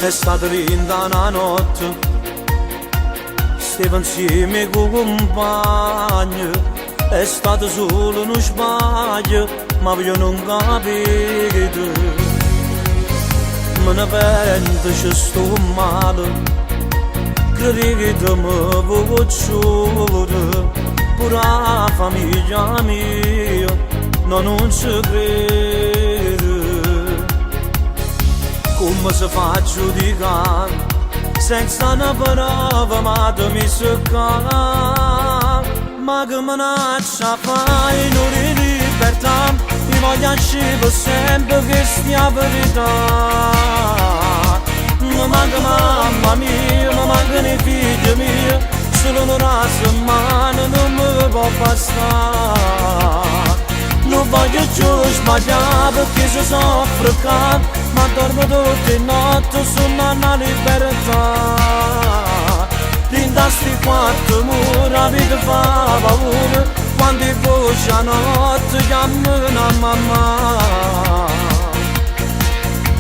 è stata linda una notte, stavo insieme con compagni, è stato solo uno sbaglio, ma io non capito. Me ne pento che sto male, credetemi voglio, pure la famiglia mia non ci crede. Come si fa a giudicare senza una parola, ma te mi secca? Ma che minaccia fai in una libertà? Ti voglio uscire sempre che stia verità. Mi manca mamma mia, mi mancano i figli miei, solo una settimana non mi può bastare. Non voglio più sbagliare perché si soffre qua, ma dormo tutte le notti sulla una libertà. Dintre sti quattro mura la vita fa paura, quando voci a notte chiamano a mamma.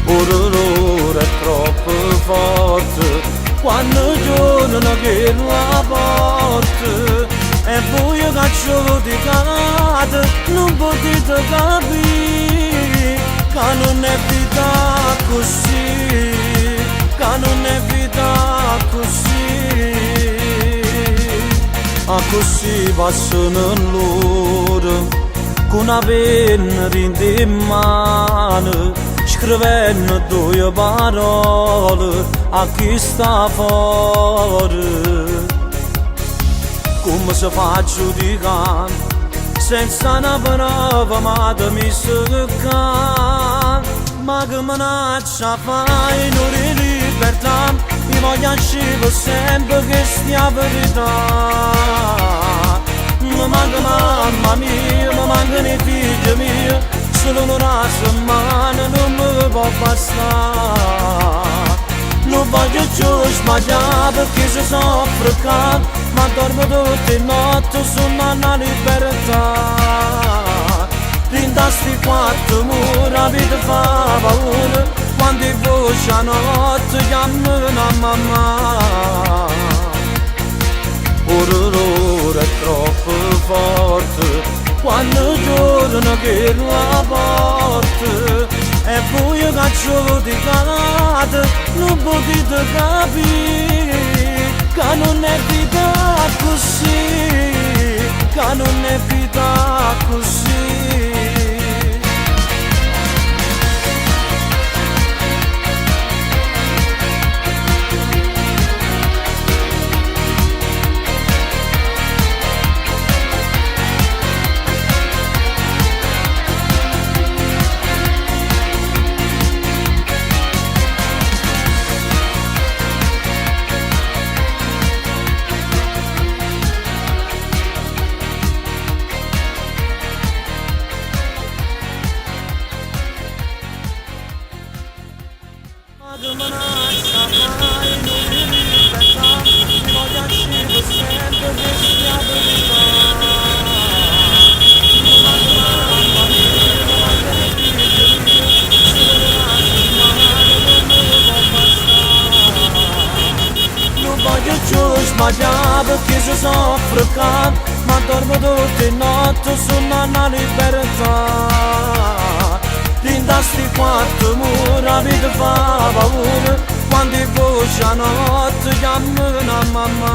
Ora l'ora è troppo forte, quando giorno che la porta, e voi che giudicate non potete capire che non è vita così, che non è vita così. A così passano loro con una penna in mano, scrivendo due parole a chi sta fuori. Come si fa a giudicare senza una parola, ma te mi secca? Ma che minaccia fai in una libertà? Ti voglio uscire sempre che stia verità. Mi manca mamma mia, mi mancano i figli miei, solo una settimana non mi può bastare. Non voglio più sbagliare perché si soffre qua, ma dormo tutte le notti sulla una libertà. Dintre sti quattro mura la vita fa paura, quando voci a notte chiamano a mamma. Ora l'ora è troppo forte, quando giorno che la porta, e voi che giudicate non potete capire che non è vita così, che non è vita così. Sbagliare perché si soffre qua, ma dormo tutte le notti sulla una libertà. Dintre sti quattro mura la vita fa paura, quando voci a notte chiamano a mamma.